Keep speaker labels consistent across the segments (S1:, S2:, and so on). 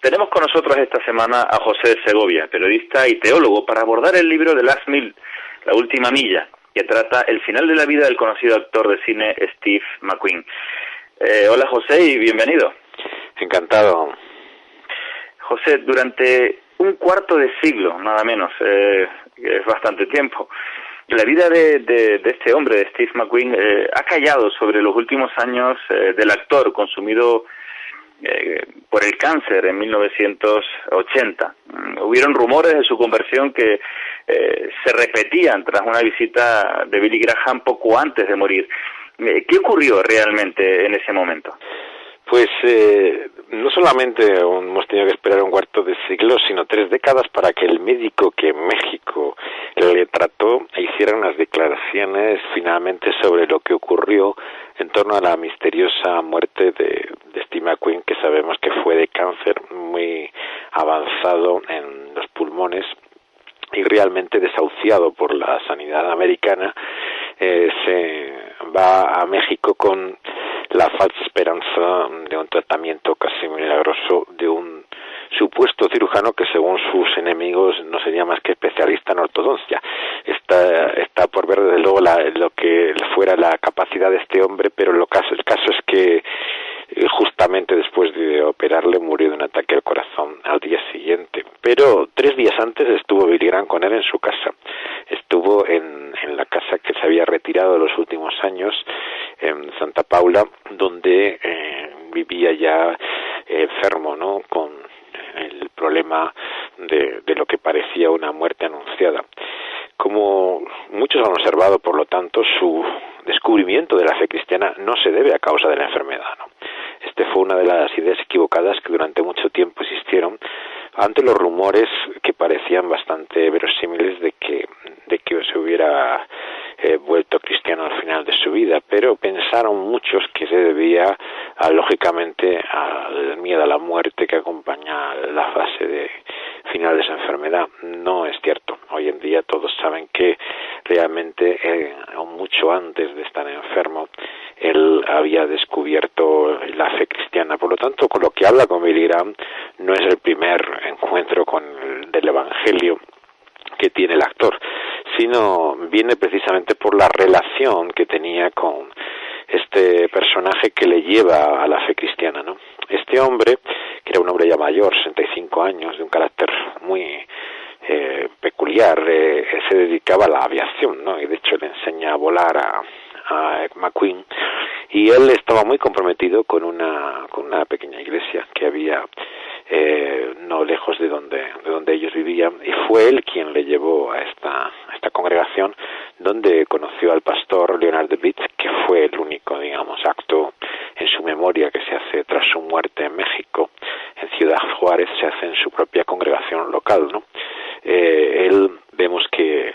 S1: Tenemos con nosotros esta semana a José de Segovia, periodista y teólogo, para abordar el libro The Last Mile, La Última Milla, que trata el final de la vida del conocido actor de cine Steve McQueen. Hola José y bienvenido.
S2: Encantado.
S1: José, durante un cuarto de siglo, nada menos, es bastante tiempo, la vida de este hombre, de Steve McQueen, ha callado sobre los últimos años del actor, consumido por el cáncer en 1980. Hubieron rumores de su conversión que se repetían tras una visita de Billy Graham poco antes de morir. ¿Qué ocurrió realmente en ese momento?
S2: Pues no solamente hemos tenido que esperar un cuarto de siglo, sino 3 décadas para que el médico que en México le trató hiciera unas declaraciones finalmente sobre lo que ocurrió en torno a la misteriosa muerte de Steve McQueen, que sabemos que fue de cáncer muy avanzado en los pulmones y realmente desahuciado por la sanidad americana. Se va a México con la falsa esperanza de un tratamiento casi milagroso de un supuesto cirujano que según sus enemigos no sería más que especialista en ortodoncia. Está por ver desde luego lo que fuera la capacidad de este hombre, pero el caso es que justamente después de operarle murió de un ataque al corazón al día siguiente. Pero 3 días antes estuvo Billy Graham con él en su casa. Estuvo en la casa que se había retirado en los últimos años, en Santa Paula, donde vivía ya enfermo, ¿no?, con el problema de lo que parecía una muerte anunciada. Como muchos han observado, por lo tanto, su descubrimiento de la fe cristiana no se debe a causa de la enfermedad, ¿no? Fue una de las ideas equivocadas que durante mucho tiempo existieron ante los rumores que parecían bastante verosímiles de que se hubiera vuelto cristiano al final de su vida, pero pensaron muchos que se debía lógicamente al miedo a la muerte que acompaña la fase de final de esa enfermedad. No es cierto. Hoy en día todos saben que realmente aún mucho antes de estar enfermo él había descubierto la fe cristiana. Por lo tanto, con lo que habla con Billy Graham no es el primer encuentro del Evangelio que tiene el actor, sino viene precisamente por la relación que tenía con este personaje que le lleva a la fe cristiana, ¿no? Este hombre, que era un hombre ya mayor, 65 años, de un carácter muy peculiar, se dedicaba a la aviación, ¿no? Y de hecho le enseña a volar a McQueen, y él estaba muy comprometido con una pequeña iglesia que había no lejos de donde ellos vivían, y fue él quien le llevó a esta congregación, donde conoció al pastor Leonard Debitz, que fue el único, digamos, acto en su memoria que se hace tras su muerte en México. En Ciudad Juárez se hace en su propia congregación local, ¿no? Él vemos que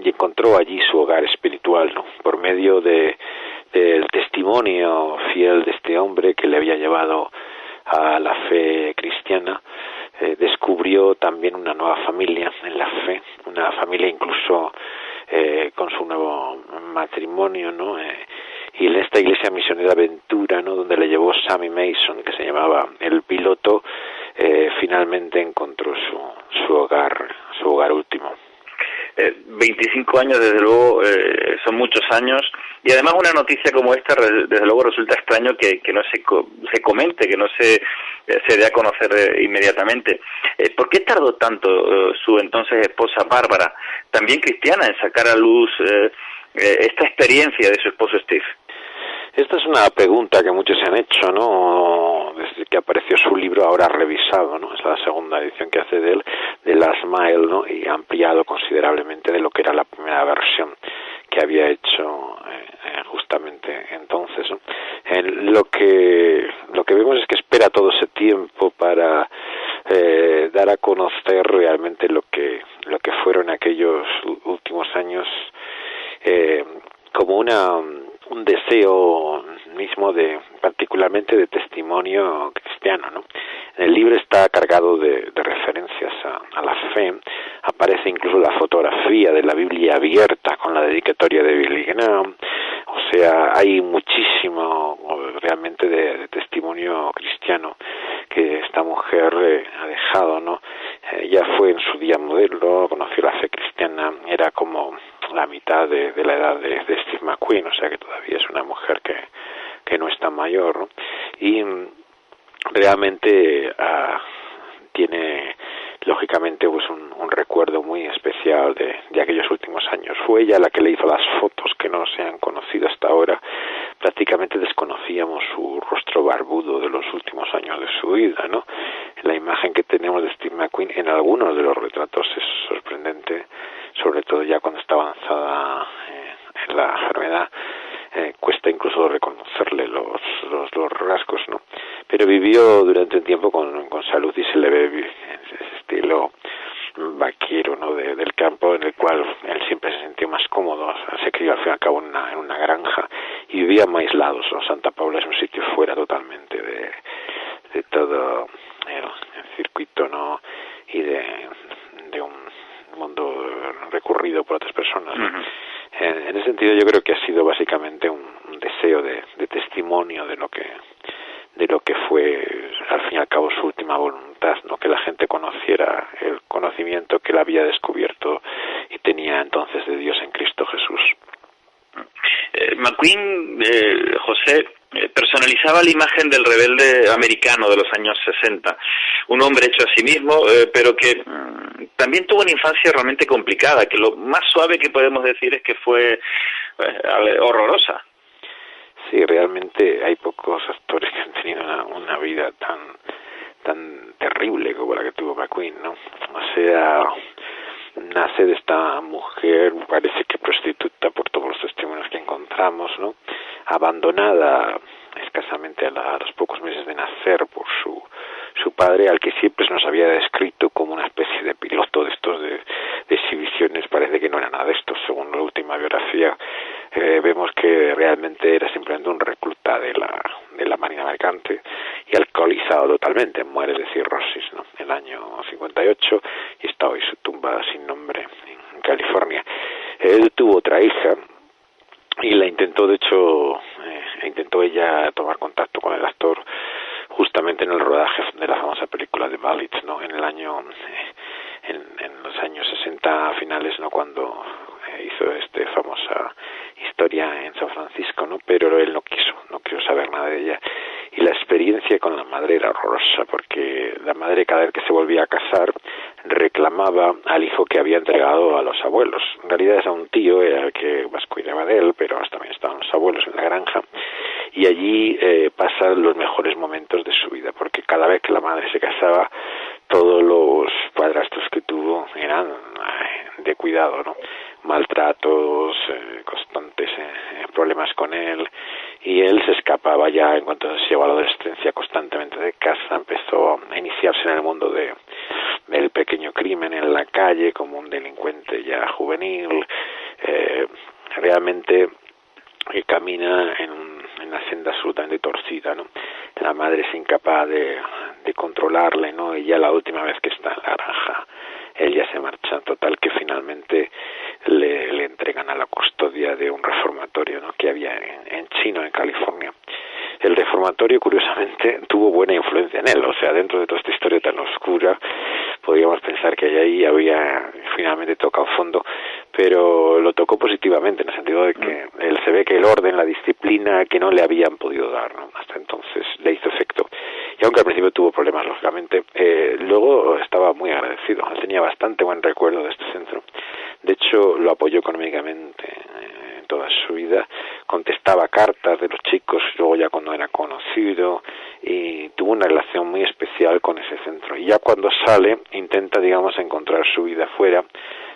S2: encontró allí su hogar espiritual, ¿no?, por medio del testimonio fiel de este hombre que le había llevado a la fe cristiana. Descubrió también una nueva familia en la fe, una familia incluso con su nuevo matrimonio, ¿no? Y en esta iglesia misionera Ventura, ¿no?, donde le llevó Sammy Mason, que se llamaba el piloto, finalmente encontró su hogar último.
S1: 25 años, desde luego, son muchos años, y además una noticia como esta, desde luego, resulta extraño que no se comente, que no se dé a conocer inmediatamente. ¿Por qué tardó tanto su entonces esposa Bárbara, también cristiana, en sacar a luz esta experiencia de su esposo Steve?
S2: Esta es una pregunta que muchos se han hecho, ¿no?, desde que apareció su libro, ahora revisado, ¿no? Es la segunda edición que hace de él, de Last Mile, ¿no?, y ampliado considerablemente de lo que era la primera versión que había hecho justamente entonces, ¿no? Lo que vemos es que espera todo ese tiempo para dar a conocer realmente lo que fueron aquellos últimos años, como un deseo mismo particularmente de testimonio cristiano, ¿no? El libro está cargado de referencias a la fe. Aparece incluso la fotografía de la Biblia abierta con la dedicatoria de Billy Graham. O sea, hay muchísimo realmente de testimonio cristiano que está esta mujer ha dejado, ¿no? Ya fue en su día modelo, conoció la fe cristiana, era como la mitad de la edad de Steve McQueen, o sea que todavía es una mujer que no es tan mayor, ¿no? Y realmente tiene lógicamente pues un recuerdo muy especial de aquellos últimos años. Fue ella la que le hizo las fotos que no se han conocido hasta ahora. Prácticamente desconocíamos su rostro barbudo de los últimos años de su vida, ¿no? La imagen que tenemos de Steve McQueen en algunos de los retratos es sorprendente, sobre todo ya cuando está avanzada en la enfermedad. Cuesta incluso reconocerle los rasgos, ¿no? Pero vivió durante un tiempo con salud y se le ve en ese estilo vaquero, ¿no? Del campo, en el cual él siempre se sintió más cómodo. Se crió al fin y al cabo en una granja y vivían aislados, ¿no? Santa Paula es un sitio fuera totalmente de todo el circuito, ¿no? Y de un mundo recurrido por otras personas, ¿no?
S1: Uh-huh.
S2: En ese sentido yo creo que ha sido básicamente un deseo de testimonio de lo que fue al fin y al cabo su última voluntad, ¿no? Que la gente conociera el conocimiento que él había descubierto y tenía entonces de Dios en Cristo Jesús.
S1: McQueen, José, personalizaba la imagen del rebelde americano de los años 60, un hombre hecho a sí mismo, pero que también tuvo una infancia realmente complicada, que lo más suave que podemos decir es que fue horrorosa.
S2: Sí, realmente hay pocos actores que han tenido una vida tan terrible como la que tuvo McQueen, ¿no? O sea, nace de esta mujer, parece que prostituta por todos los testimonios que encontramos, ¿no? Abandonada escasamente a los pocos meses de nacer por su padre, al que siempre se nos había descrito como una especie de piloto de estos de exhibiciones. Parece que no era nada de esto, según la última biografía. Vemos que realmente era simplemente un recluta de la Marina Mercante y alcoholizado totalmente, muere de cirrosis, ¿no? En el año 58 y está hoy su tumba sin nombre en California. Él tuvo otra hija y la intentó, de hecho, intentó ella tomar contacto con el actor justamente en el rodaje de la famosa película de Malice, ¿no? En los años 60 finales, ¿no? Cuando hizo famosa historia en San Francisco, ¿no? Pero él no quiso saber nada de ella. Y la experiencia con la madre era horrorosa, porque la madre, cada vez que se volvía a casar, reclamaba al hijo que había entregado a los abuelos. En realidad era un tío, era el que más cuidaba de él, pero también estaban los abuelos en la granja. Y allí pasan los mejores momentos de su vida, porque cada vez que la madre se casaba, todos los padrastros que tuvo eran de cuidado, ¿no? Maltratos constantes, problemas con él, y él se escapaba ya en cuanto se llegó a la adolescencia constantemente de casa. Empezó a iniciarse en el mundo del pequeño crimen en la calle como un delincuente ya juvenil. Realmente camina en una senda absolutamente torcida, ¿no? La madre es incapaz de controlarle, ¿no? Y ya la última vez que está en la granja, él ya se marcha, total que finalmente le entregan a la custodia de un reformatorio, ¿no? Que había en Chino, en California. El reformatorio, curiosamente, tuvo buena influencia en él, o sea, dentro de toda esta historia tan oscura, podríamos pensar que ahí había finalmente tocado fondo, pero lo tocó positivamente, en el sentido de que él se ve que el orden, la disciplina que no le habían podido dar, ¿no? Hasta entonces le hizo efecto. Y aunque al principio tuvo problemas, lógicamente, luego estaba muy agradecido. Él tenía bastante buen recuerdo de este centro. De hecho, lo apoyó económicamente en toda su vida. Contestaba cartas de los chicos, luego ya cuando era conocido, y tuvo una relación muy especial con ese centro. Y ya cuando sale, intenta, digamos, encontrar su vida fuera.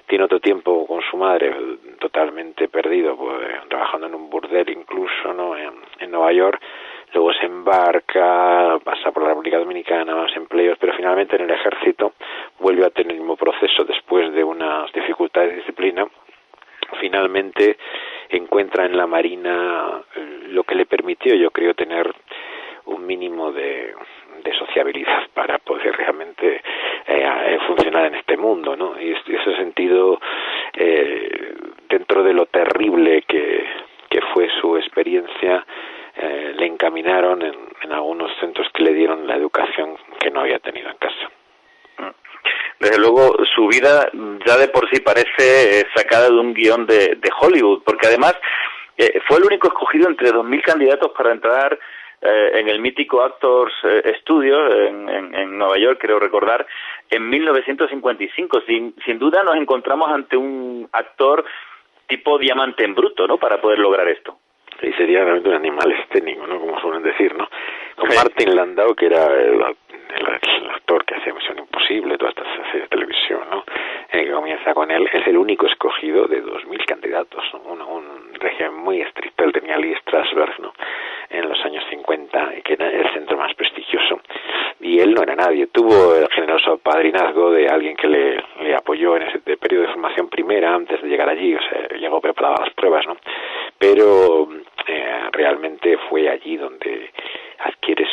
S2: Tiene otro tiempo con su madre totalmente perdido, pues, trabajando en un burdel incluso, ¿no? En Nueva York. Luego se embarca, pasa por la República Dominicana, más empleos, pero finalmente en el ejército vuelve a tener el mismo proceso después de unas dificultades de disciplina. Finalmente encuentra en la Marina lo que le permitió, yo creo, tener un mínimo de sociabilidad para poder realmente funcionar en este mundo, ¿no? Y en ese sentido, dentro de lo terrible que fue su experiencia, le encaminaron en algunos centros que le dieron la educación que no había
S1: desde luego su vida ya de por sí parece sacada de un guión de Hollywood, porque además fue el único escogido entre 2.000 candidatos para entrar en el mítico Actors Studio en Nueva York, creo recordar, en 1955. Sin duda nos encontramos ante un actor tipo diamante en bruto, ¿no?, para poder lograr esto.
S2: Sí, sería realmente un animal escénico, ¿no?, como suelen decir, ¿no? Con Martin Landau, que era el actor que hacía Misión Imposible, todas estas series de televisión, ¿no?, que comienza con él, es el único escogido de 2.000 candidatos, ¿no? Un régimen muy estricto. Él tenía Lee Strasberg, ¿no?, en los años 50, que era el centro más prestigioso, y él no era nadie. Tuvo el generoso padrinazgo de alguien que le apoyó en ese periodo de formación primera, antes de llegar allí, o sea, llegó preparado a las pruebas, ¿no? Pero realmente fue allí donde adquiere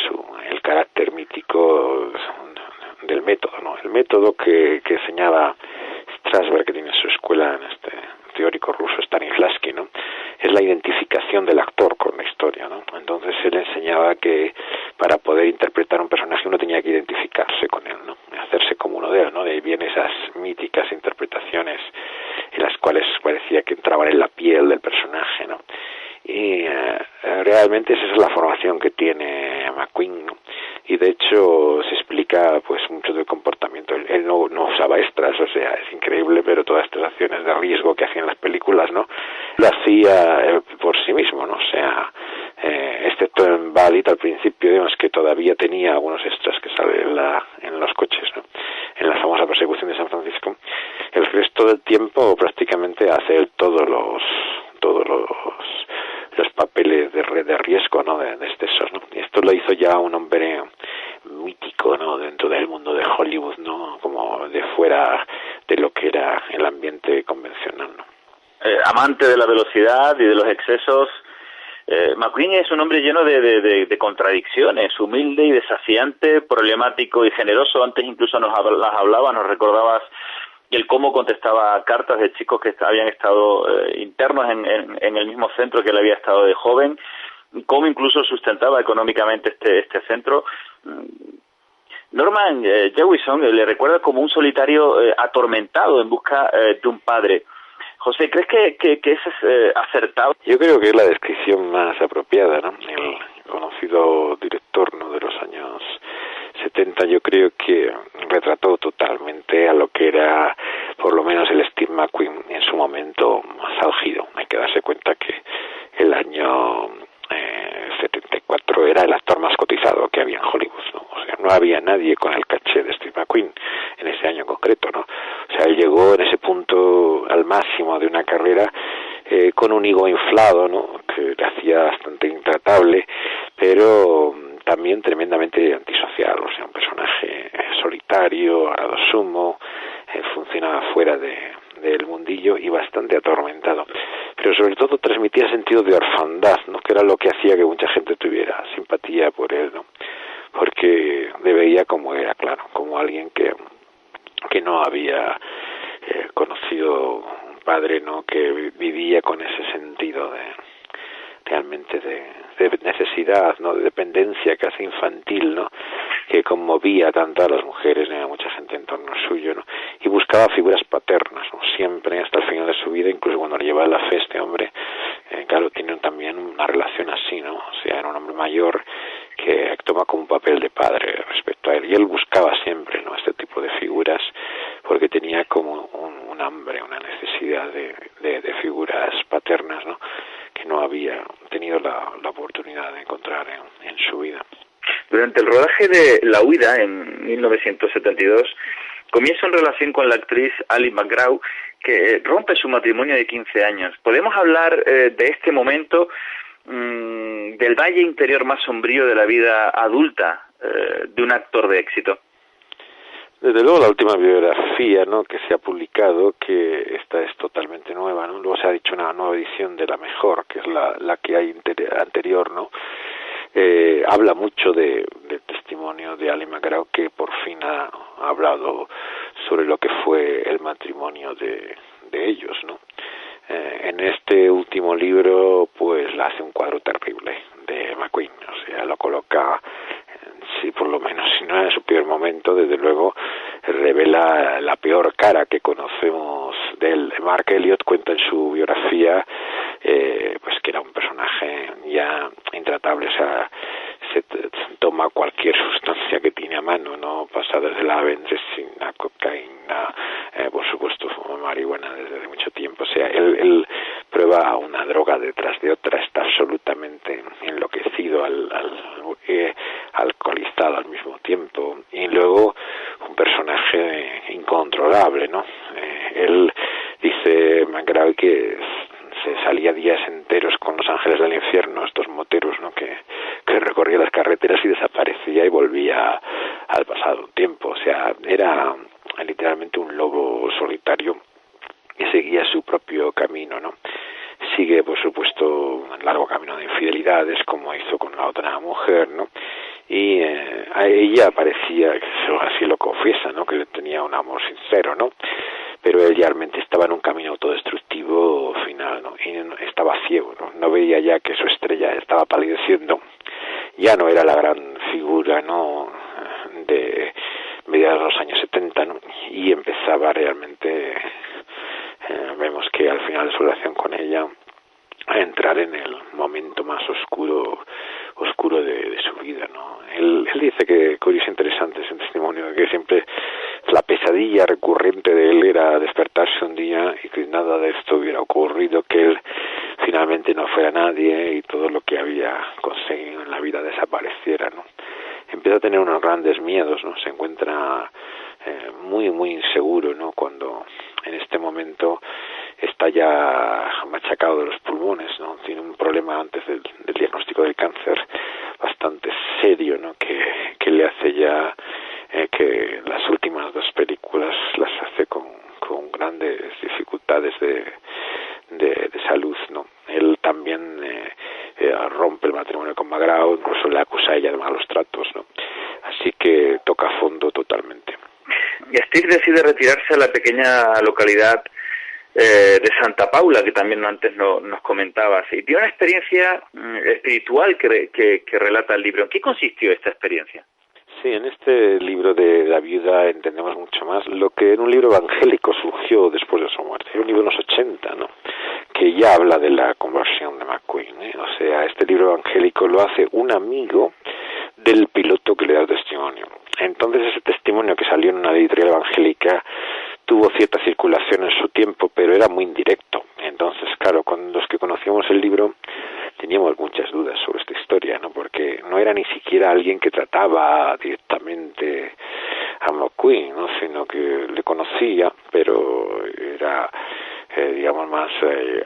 S2: el carácter mítico del método, ¿no? El método que enseñaba Strasberg, que tiene su escuela en este teórico ruso Stanislavski, ¿no?, es la identificación del actor con la historia, ¿no? Entonces él enseñaba que para poder interpretar un personaje uno tenía que identificarse con él, ¿no?, hacerse como uno de él, ¿no? De ahí vienen esas míticas interpretaciones en las cuales parecía que entraban en la piel del personaje, ¿no? Y realmente esa es la formación que tiene McQueen, ¿no? Y de hecho se explica pues mucho del comportamiento. Él no usaba extras, o sea, es increíble, pero todas estas acciones de riesgo que hacían las películas, ¿no?, lo hacía por sí mismo, ¿no? O sea, excepto en Balit al principio, digamos que todavía tenía algunos extras que salen en los coches, ¿no?, en la famosa persecución de San Francisco. El resto del tiempo prácticamente hace él todos los papeles de riesgo, ¿no?, de excesos, ¿no? Y esto lo hizo ya un hombre mítico, ¿no?, dentro del mundo de Hollywood, ¿no?, como de fuera de lo que era el ambiente convencional, ¿no?
S1: Amante de la velocidad y de los excesos, McQueen es un hombre lleno de contradicciones, humilde y desafiante, problemático y generoso. Antes incluso las hablaba, nos recordabas el cómo contestaba cartas de chicos que habían estado internos en el mismo centro que él había estado de joven, cómo incluso sustentaba económicamente este centro. Norman Jewison le recuerda como un solitario atormentado en busca de un padre. José, ¿crees que eso es acertado?
S2: Yo creo que es la descripción más apropiada, ¿no? El conocido director, ¿no?, de los años 70, yo creo que retrató totalmente a lo que era, por lo menos, el Steve McQueen en su momento más álgido. Hay que darse cuenta que el año 74 era el actor más cotizado que había en Hollywood, ¿no? O sea, no había nadie con el caché de Steve McQueen en ese año en concreto, ¿no? O sea, él llegó en ese punto al máximo de una carrera con un ego inflado, ¿no?, que le hacía bastante intratable, pero también tremendamente antisocial, o sea, un personaje solitario, a lo sumo, funcionaba fuera del mundillo y bastante atormentado, pero sobre todo transmitía sentido de orfandad, ¿no?, que era lo que hacía que mucha gente tuviera simpatía por él, ¿no?, porque le veía como era, claro, como alguien que no había conocido un padre, ¿no?, que vivía con ese sentido realmente de necesidad, ¿no?, de dependencia casi infantil, ¿no?, que conmovía tanto a las mujeres y a mucha gente en torno suyo, ¿no?, y buscaba figuras paternas, ¿no?, siempre hasta el final de su vida, incluso cuando le llevaba la fe este hombre, claro, tiene también una relación así, ¿no?, o sea, era un hombre mayor que toma como un papel de padre respecto a él, y él buscaba siempre, ¿no?, este tipo de figuras, porque tenía como un hambre, una necesidad de figuras paternas, ¿no?, que no había tenido la oportunidad de encontrar en su vida.
S1: Durante el rodaje de La huida, en 1972, comienza una relación con la actriz Ali MacGraw, que rompe su matrimonio de 15 años. ¿Podemos hablar de este momento, del valle interior más sombrío de la vida adulta de un actor de éxito?
S2: Desde luego la última biografía, ¿no?, que se ha publicado, que esta es totalmente nueva, ¿no?, luego se ha dicho una nueva edición de la mejor, que es la que hay anterior, ¿no?, habla mucho del testimonio de Ali MacGraw, que por fin ha hablado sobre lo que fue el matrimonio de ellos, ¿no? En este último libro pues le hace un cuadro terrible de McQueen, o sea, lo coloca, sí, por lo menos, si no en su peor momento, desde luego revela la peor cara que conocemos de él. Mark Elliott cuenta en su biografía pues que era un personaje ya intratable, o sea, se toma cualquier sustancia que tiene a mano, ¿no? Pasa desde la benzina, cocaína, por supuesto fuma marihuana desde mucho tiempo, o sea, él prueba una droga detrás de otra, está absolutamente enloquecido, alcoholizado al mismo tiempo, y luego un personaje incontrolable, ¿no? Él dice McGraw que se salía días enteros con los ángeles del infierno, estos moteros, ¿no? que recorría las carreteras y desaparecía y volvía al pasado tiempo, o sea, era literalmente un lobo solitario que seguía su propio camino, ¿no? Sigue, por supuesto, un largo camino de infidelidades, como hizo con la otra mujer, ¿no? Y a ella parecía, así lo confiesa, ¿no? Que tenía un amor sincero, ¿no? Pero él realmente estaba en un camino autodestructivo final, ¿no? Y estaba ciego, ¿no? No veía ya que su estrella estaba palideciendo. Ya no era la gran figura, ¿no? De mediados de los años 70, ¿no? Y empezaba realmente, vemos que al final de su relación con ella, a entrar en el momento más oscuro de su vida, ¿no? Él dice que, curioso, interesante ese testimonio, que siempre la pesadilla recurrente de él era despertarse un día y que nada de esto hubiera ocurrido, que él finalmente no fuera nadie y todo lo que había conseguido en la vida desapareciera, ¿no? Empieza a tener unos grandes miedos, ¿no? Se encuentra muy, muy inseguro, ¿no? Cuando en este momento está ya machacado de los pulmones, ¿no? Tiene un problema antes del diagnóstico del cáncer bastante serio, ¿no? Que le hace ya que las últimas dos películas las hace con grandes dificultades de salud, ¿no? Él también rompe el matrimonio con McGraw, incluso le acusa a ella de malos tratos, ¿no? Así que toca fondo totalmente.
S1: Y Steve decide retirarse a la pequeña localidad de Santa Paula, que también antes nos comentabas, y tiene una experiencia espiritual que relata el libro. ¿En qué consistió esta experiencia?
S2: Sí, en este libro de la viuda entendemos mucho más lo que en un libro evangélico surgió después de su muerte. Es un libro de los 80, ¿no? Que ya habla de la conversión de McQueen, ¿eh? O sea, este libro evangélico lo hace un amigo del piloto que le da el testimonio. Entonces ese testimonio que salió en una editorial evangélica tuvo cierta circulación en su tiempo, pero era muy indirecto. Entonces, claro, con los que conocíamos el libro teníamos muchas dudas sobre esta historia, ¿no? Porque no era ni siquiera alguien que trataba directamente a McQueen, ¿no? Sino que le conocía, pero era, digamos, más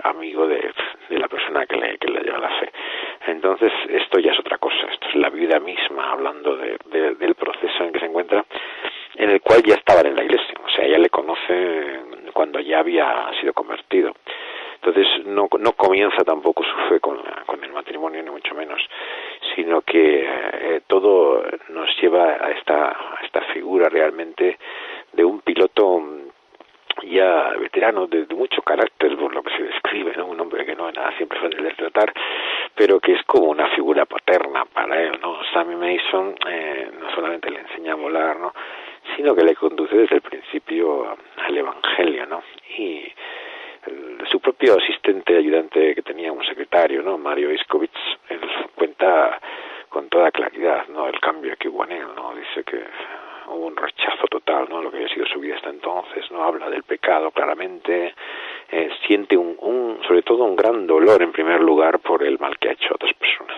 S2: amigo de la persona que le lleva la fe. Entonces, esto ya es otra cosa. Esto es la viuda misma hablando del proceso en que se encuentra, en el cual ya estaba en la iglesia. O sea, ella le conoce cuando ya había sido convertido. Entonces no comienza tampoco su fe con el matrimonio, ni mucho menos, sino que todo nos lleva a esta figura realmente de un piloto ya veterano, de mucho carácter, por lo que se describe, ¿no? Un hombre que no es nada siempre fácil de tratar, pero que es como una figura paterna para él, ¿no? Sammy Mason no solamente le enseña a volar, ¿no? Sino que le conduce desde el principio al Evangelio, ¿no? Y su propio asistente, ayudante que tenía, un secretario, ¿no? Mario Iskovich, él cuenta con toda claridad, ¿no? El cambio que hubo en él, ¿no? Dice que hubo un rechazo total, ¿no? Lo que había sido su vida hasta entonces, ¿no? Habla del pecado claramente, siente sobre todo un gran dolor en primer lugar por el mal que ha hecho a otras personas.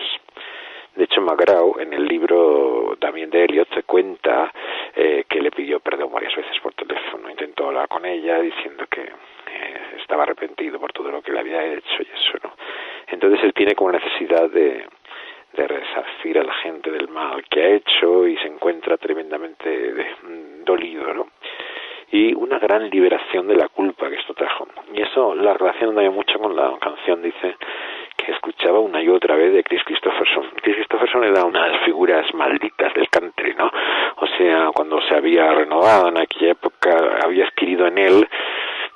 S2: De hecho, McGraw, en el libro también de Elliott, se cuenta que le pidió perdón varias veces por teléfono, intentó hablar con ella diciendo que estaba arrepentido por todo lo que le había hecho y eso, ¿no? Entonces él tiene como necesidad de resarcir a la gente del mal que ha hecho y se encuentra tremendamente dolido, ¿no? Y una gran liberación de la culpa que esto trajo. Y eso la relaciona también mucho con la canción, dice, que escuchaba una y otra vez de Chris Christopherson. Chris Christopherson era una de las figuras malditas del country, ¿no? O sea, cuando se había renovado en aquella época, había adquirido en él,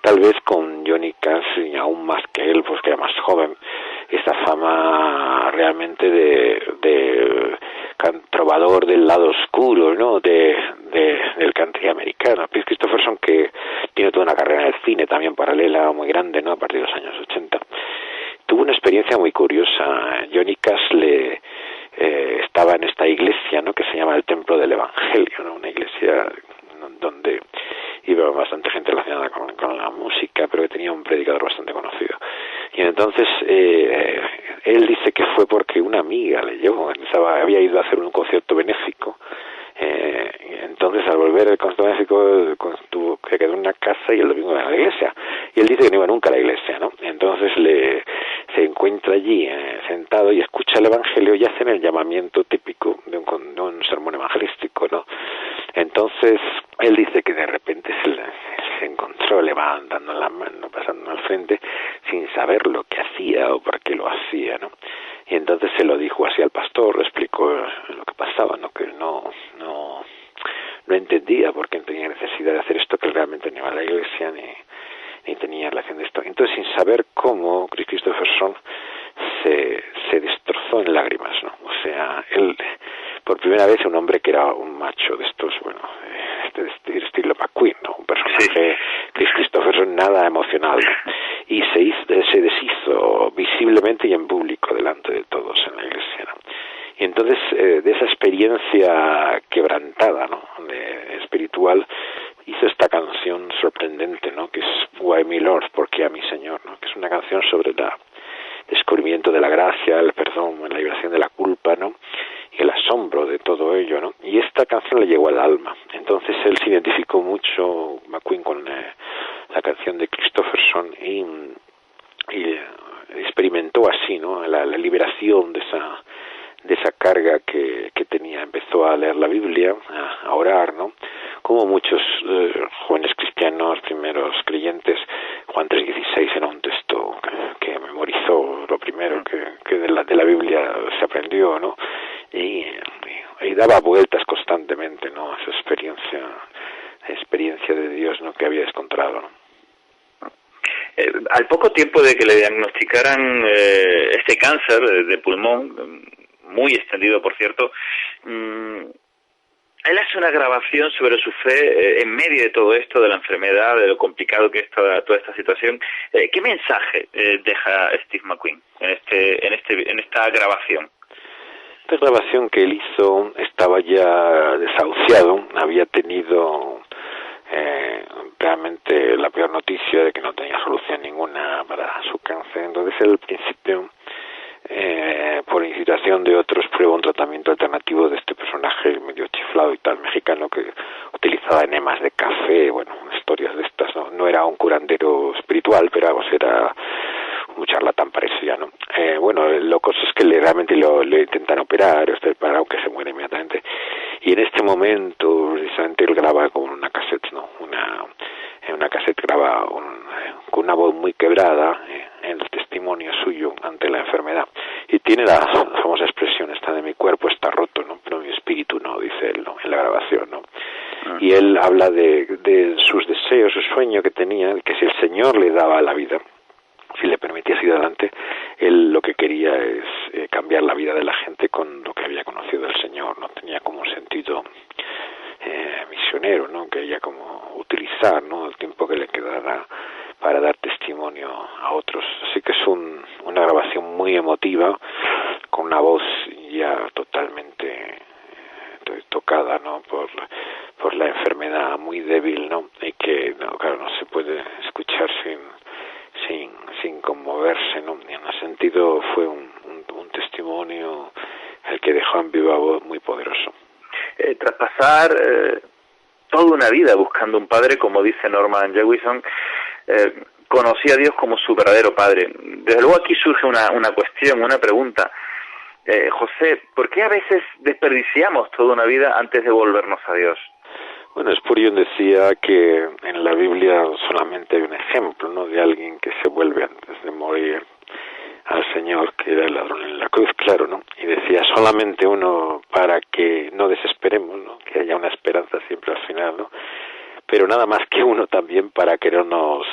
S2: tal vez con Johnny Cash y aún más que él, pues que era más joven, esa fama realmente de trovador del lado oscuro, ¿no? Del country americano. Chris Christopherson, que tiene toda una carrera en el cine también paralela muy grande, ¿no? A partir de los años 80. Tuvo una experiencia muy curiosa. Johnny Cash estaba en esta iglesia, ¿no? Que se llama el Templo del Evangelio, ¿no? Una iglesia donde iba bastante gente relacionada con la música, pero que tenía un predicador bastante conocido. Y entonces él dice que fue porque una amiga le llevó, había ido a hacer un concierto benéfico. Entonces al volver el concierto benéfico se quedó en una casa y el domingo en la iglesia. Y él dice que no iba nunca a la iglesia, ¿no? Entonces se encuentra allí sentado y escucha el evangelio y hacen el llamamiento típico de un sermón evangelístico, ¿no? Entonces él dice que de repente se encontró levantando la mano, pasando al frente, sin saber lo que hacía o por qué lo hacía, ¿no? Y entonces se lo dijo así al pastor, le explicó lo que pasaba, ¿no? Que él no entendía por qué tenía necesidad de hacer esto, que él realmente no iba a la iglesia ni tenía relación de esto. Entonces, sin saber cómo, Chris Christopherson se destrozó en lágrimas, ¿no? O sea, él, por primera vez, un hombre que era un macho de estos, bueno, de estilo McQueen, ¿no? Un personaje, Chris Christopherson, nada emocional, ¿no? Y se deshizo visiblemente y en público delante de todos en la iglesia, ¿no? Y entonces, de esa experiencia quebrantada, ¿no? Espiritual, hizo esta canción sorprendente, ¿no? Que es Why Me Lord, ¿por qué a mi Señor?, ¿no? Que es una canción sobre el descubrimiento de la gracia, el perdón, la liberación de la culpa, ¿no? Y el asombro de todo ello, ¿no? Y esta canción le llegó al alma. Entonces él se identificó mucho, McQueen, con la canción de Christopherson y experimentó así, ¿no? La liberación de esa carga que tenía. Empezó a leer la Biblia, a orar, ¿no? Como muchos jóvenes cristianos, primeros creyentes. Juan 3:16 era un texto que memorizó, lo primero que de la Biblia se aprendió, ¿no? Y daba vueltas constantemente, ¿no? A esa experiencia de Dios, ¿no? Que había encontrado, ¿no?
S1: Al poco tiempo de que le diagnosticaran este cáncer de pulmón, muy extendido por cierto, él hace una grabación sobre su fe en medio de todo esto, de la enfermedad, de lo complicado que es toda esta situación. ¿Qué mensaje deja Steve McQueen en esta grabación?
S2: Esta grabación que él hizo estaba ya desahuciado, había tenido realmente la peor noticia de que no tenía solución ninguna para su cáncer. Entonces él al principio, por incitación de otros, prueba un tratamiento alternativo de este personaje medio chiflado y tal, mexicano, que utilizaba enemas de café, bueno, historias de estas, ¿no? No era un curandero espiritual, pero era un charlatán, parecía, ¿no? Bueno, lo cosa es que realmente le intentan operar, aunque se muere inmediatamente. Y en este momento, precisamente, él graba con una cassette, ¿no? En una cassette graba con una voz muy quebrada el testimonio suyo ante la enfermedad. Y tiene la famosa expresión esta de mi cuerpo está roto, ¿no? Pero mi espíritu no, dice él, ¿no? En la grabación, ¿no? Y él habla de sus deseos, su sueño que tenía, que si el Señor le daba la vida, si le permitía seguir adelante, él lo que quería es cambiar la vida de la gente con lo que había conocido del Señor, ¿no? Tenía como un sentido misionero, ¿no? Quería como utilizar, ¿no? El tiempo que le quedara para dar testimonio a otros. Así que es una grabación muy emotiva, con una voz ya totalmente tocada, ¿no? Por la enfermedad, muy débil, ¿no? Y que, no, claro, no se puede escuchar sin conmoverse, ¿no? Y en ese sentido fue un testimonio el que dejó en viva voz muy poderoso.
S1: Tras pasar toda una vida buscando un padre, como dice Norman Jewison, conocí a Dios como su verdadero padre. Desde luego aquí surge una cuestión, una pregunta. José, ¿por qué a veces desperdiciamos toda una vida antes de volvernos a Dios?
S2: Bueno, Spurgeon decía que en la Biblia solamente hay un ejemplo, ¿no? De alguien que se vuelve antes de morir al Señor, que era el ladrón en la cruz, claro, ¿no? Y decía solamente uno para que no desesperemos, ¿no? Que haya una esperanza siempre al final, ¿no? Pero nada más que uno también para que no nos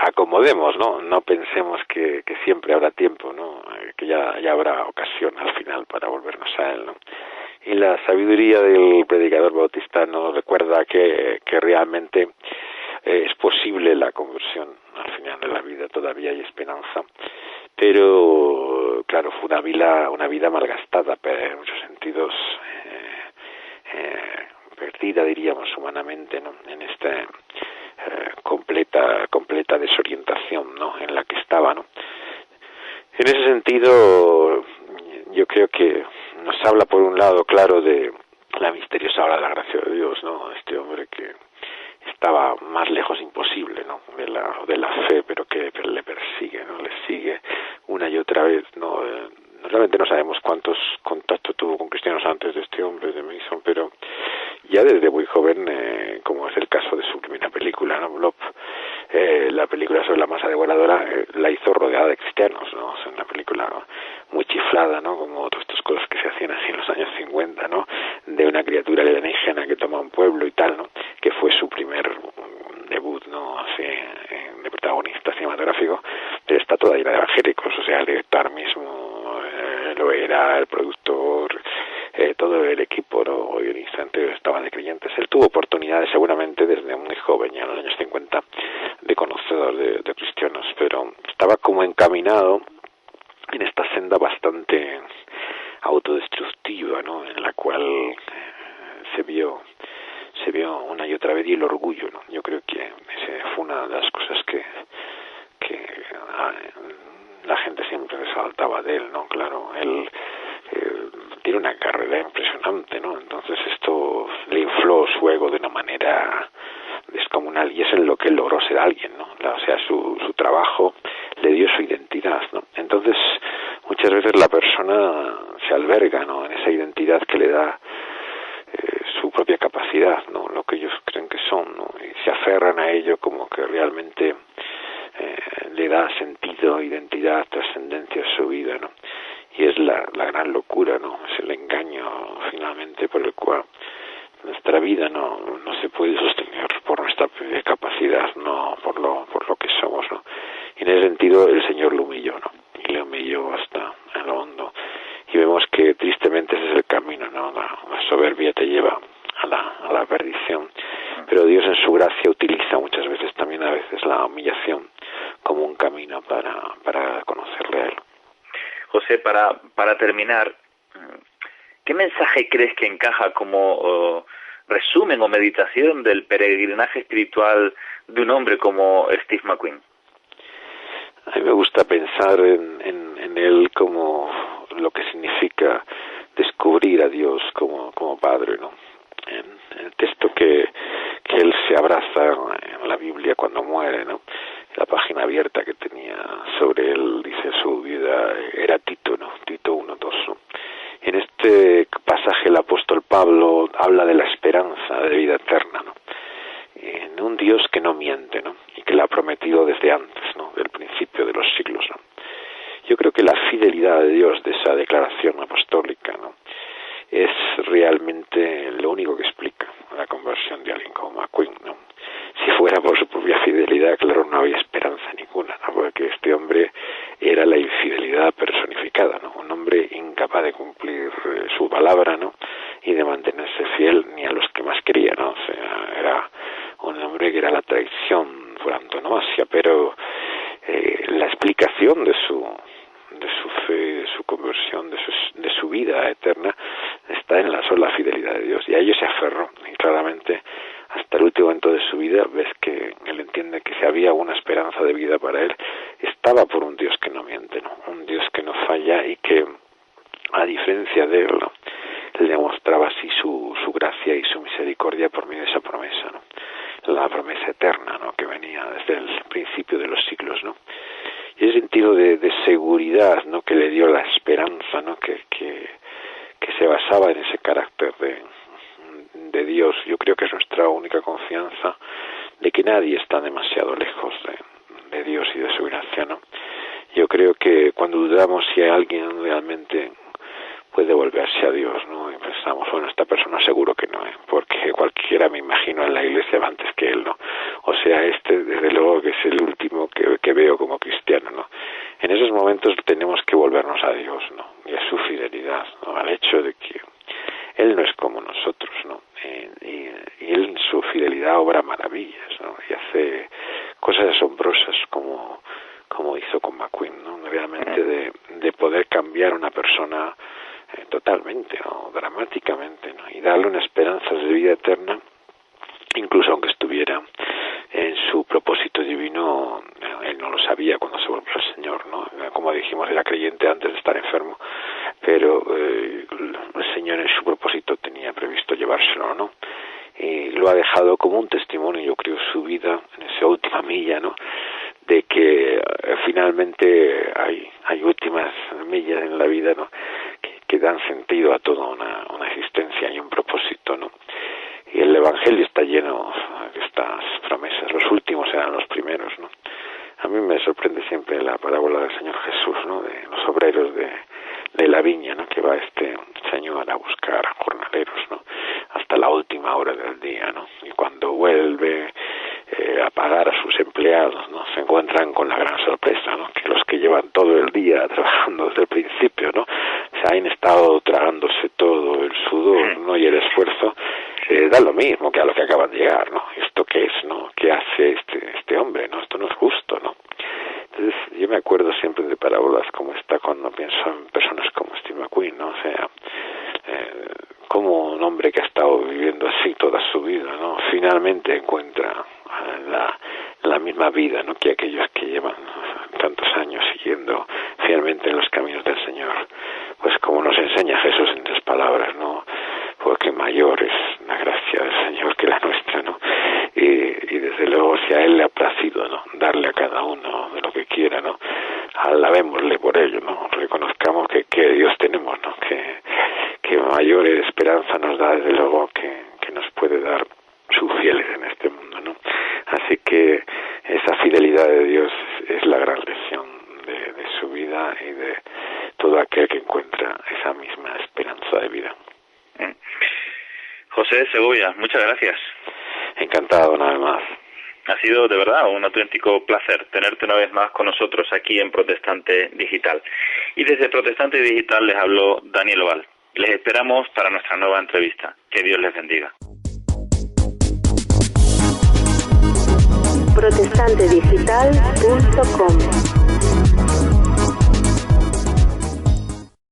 S2: acomodemos, ¿no? No pensemos que siempre habrá tiempo, ¿no? Que ya habrá ocasión al final para volvernos a Él, ¿no? Y la sabiduría del predicador bautista nos recuerda que realmente es posible la conversión al final de la vida, todavía hay esperanza, pero claro, fue una vida malgastada, pero en muchos sentidos perdida, diríamos, humanamente, ¿no? En esta completa desorientación, ¿no?, en la que estaba, ¿no? En ese sentido, yo creo que nos habla por un lado, claro, de la misteriosa obra de la gracia de Dios, ¿no? Este hombre que estaba más lejos imposible, ¿no?, de la fe, pero que le persigue, ¿no?, le sigue una y otra vez, ¿no? Realmente no sabemos cuántos contactos tuvo con cristianos antes de este hombre, de Mason, pero ya desde muy joven, como es el caso de su primera película, ¿no?, Blob, la película sobre la masa devoradora, la hizo rodeada de cristianos, ¿no? O sea, una película muy chiflada, ¿no?, como todas estas cosas que se hacían así en los años 50, ¿no?, de una criatura alienígena que toma un pueblo y tal, ¿no?, que fue su primer debut, ¿no?, así, de protagonista cinematográfico, pero está toda llena de evangélicos, o sea, el director mismo lo era, el productor, todo el equipo, ¿no?, guionista entero estaba de creyentes. Él tuvo oportunidades seguramente desde muy joven, ya en los años 50, de conocedor de cristianos, pero estaba como encaminado en esta senda bastante autodestructiva, ¿no?, en la cual se vio una y otra vez, y el orgullo, ¿no? Yo creo que esa fue una de las cosas que la gente siempre resaltaba de él, ¿no? Claro, él tiene una carrera impresionante, ¿no? Entonces esto le infló su ego de una manera descomunal, y es en lo que él logró ser alguien, ¿no? O sea, su trabajo le dio su identidad, ¿no? Entonces, muchas veces la persona se alberga, ¿no?, en esa identidad que le da su propia capacidad, ¿no?, lo que ellos creen que son, ¿no?, y se aferran a ello como que realmente le da sentido, identidad, trascendencia a su vida, ¿no? Y es la gran locura, ¿no? Es el engaño finalmente por el cual nuestra vida no se puede sostener por nuestra propia capacidad, no por lo que somos, ¿no? Y en ese sentido el Señor lo humilló, ¿no? Y le humilló hasta en lo hondo. Y vemos que tristemente ese es el camino, ¿no? La soberbia te lleva a la perdición. Pero Dios en su gracia utiliza muchas veces también, a veces, la humillación como un camino para conocerle a Él.
S1: José, para terminar, ¿qué mensaje crees que encaja como resumen o meditación del peregrinaje espiritual de un hombre como Steve McQueen?
S2: A mí me gusta pensar en él como lo que significa descubrir a Dios como Padre, ¿no? En el texto que él se abraza en la Biblia cuando muere, ¿no? La página abierta que tenía sobre él, dice su vida era Tito, ¿no? Tito 1:2, ¿no? En este pasaje el apóstol Pablo habla de la esperanza de vida eterna, ¿no?, en un Dios que no miente, ¿no?, y que la ha prometido desde antes, ¿no?, del principio de los siglos, ¿no? Yo creo que la fidelidad de Dios de esa declaración apostólica, ¿no?, es realmente lo único que explica la conversión de alguien como McQueen, ¿no? Si fuera por su propia fidelidad, claro, no había esperanza ninguna, ¿no?, porque este hombre era la infidelidad personificada, ¿no?, un hombre incapaz de cumplir su palabra, ¿no?, y de mantenerse fiel ni a los que más quería, ¿no? O sea, era un hombre que era la traición por antonomasia, pero la explicación de su fe, de su conversión, de su vida eterna, está en la sola fidelidad de Dios, y a ello se aferró, y claramente hasta el último momento de su vida ves que él entiende que si había una esperanza de vida para él, estaba por un Dios que no miente, ¿no?, un Dios que no falla, y que, a diferencia de él, ¿no?, le demostraba así su gracia y su misericordia por medio de esa promesa, ¿no?, la promesa eterna, ¿no?, que venía desde el principio de los siglos, ¿no? Y ese sentido de seguridad, ¿no?, que le dio la esperanza, ¿no?, que se basaba en ese carácter de Dios. Yo creo que es nuestra única confianza de que nadie está demasiado lejos de Dios y de su gracia, ¿no? Yo creo que cuando dudamos si alguien realmente puede volverse a Dios, ¿no?, y pensamos, bueno, esta persona seguro que no, porque cualquiera me imagino en la iglesia va antes que él, ¿no? O sea, desde luego que es el último que veo como cristiano, ¿no? En esos momentos tenemos que volvernos a Dios, ¿no?, y a su fidelidad, ¿no?, al hecho de que él no es como nosotros, ¿no? Y él en su fidelidad obra maravillas, ¿no? Y hace cosas asombrosas como hizo con McQueen, ¿no? Realmente de poder cambiar una persona totalmente, ¿no? Dramáticamente, ¿no? Y darle una esperanza de vida eterna, incluso aunque estuviera en su propósito divino. Él no lo sabía cuando se volvió al Señor, ¿no? Como dijimos, era creyente antes de estar enfermo, pero el Señor en su propósito tenía previsto llevárselo, ¿no? Y lo ha dejado como un testimonio, yo creo, su vida en esa última milla, ¿no? De que finalmente hay últimas millas en la vida, ¿no? Que dan sentido a toda una existencia y un propósito, ¿no? Y el Evangelio está lleno de estas promesas. Los últimos serán los primeros, ¿no? A mí me sorprende siempre la parábola del Señor Jesús, ¿no? De los obreros de la viña, ¿no? Que va este Señor a buscar jornaleros, ¿no? Hasta la última hora del día, ¿no? Y cuando vuelve a pagar a sus empleados, ¿no? Se encuentran con la gran sorpresa, ¿no? Que los que llevan todo el día trabajando desde el principio, ¿no? Se han estado tragándose todo el sudor, ¿no? Y el esfuerzo, da lo mismo que a lo que acaban de llegar, ¿no? ¿Esto qué es, no? ¿Qué hace este hombre, no? Esto no es justo, ¿no? Entonces, yo me acuerdo siempre de parábolas como esta cuando pienso en personas como Steve McQueen, ¿no? O sea, como un hombre que ha estado viviendo así toda su vida, ¿no? Finalmente encuentra la misma vida, ¿no? Que aquellos que llevan tantos años siguiendo fielmente en los caminos del Señor. Pues como nos enseña Jesús en sus palabras, ¿no? Porque mayor es la gracia del Señor que la nuestra, ¿no? Y desde luego, si a Él le ha placido, ¿no? Darle a cada uno de lo que quiera, ¿no? Alabémosle por ello, ¿no? Reconozcamos que Dios tenemos, ¿no? Que mayor esperanza nos da, desde luego, que nos puede dar sus fieles en este mundo, ¿no? Así que esa fidelidad de Dios es la gran lección de su vida y de todo aquel que encuentra esa misma esperanza de vida.
S1: José Segovia, muchas gracias.
S2: Encantado, nada más.
S1: Ha sido de verdad un auténtico placer tenerte una vez más con nosotros aquí en Protestante Digital. Y desde Protestante Digital les habló Daniel Oval. Les esperamos para nuestra nueva entrevista. Que Dios les bendiga.
S3: protestantedigital.com